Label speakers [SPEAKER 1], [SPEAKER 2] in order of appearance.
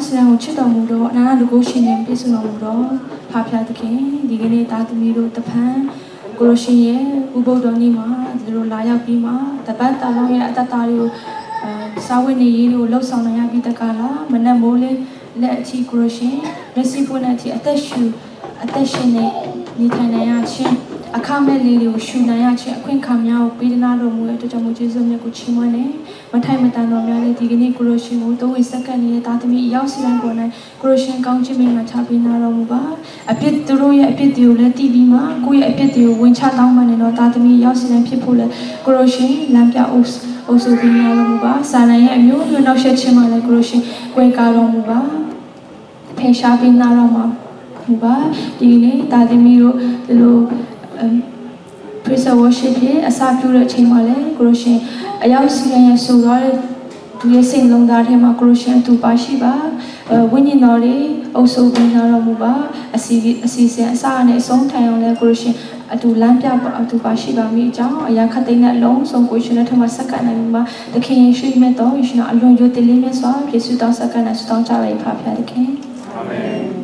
[SPEAKER 1] Yauslan Chitamudo, Nana Goshin and Pisunomudo, Papia the King, Digene Tatamido, the Pan, Goroshin, Ubodonima, the Rolaya Pima, the Bataloya Tatario, Sawini, Losana Vitakala, Manamole, Leti Groshin, Reciponati, Atteshu, Atteshine, Nitanayachi. A camel lily was Shunayachi, a queen cameo, Bidinado Mue to Jamujism Yakuchimane, Matamatano Mali, Digini Kuroshin, though is second year Tatami, Yausilan Bona, Kuroshin, Country, Matapinaro Muba, a pit the Roya, a pit you, Leti Bima, Kui a pit you, Wincha Daman and Tatami, Yausilan people, Kuroshin, Lampia also Binaro Muba, Sanaya, you know Shechima like Kuroshin, Quakaro Muba, Pesha Binarama Muba, Digini, Tatimiro, the low. Praise worship here, a sapular chamale, Groshin, a Yausian Sura, to a sing long that him a Groshin to Bashiba, Winnie Nori, also Binara Muba, a season, San, a song time on the Groshin, a to Lampia to Bashiba Mija, a Yakatina long, some question at Masaka and the king should metal, you should not allow you the limits of Yesuta Sakana Stanta like Papa the king. Amen.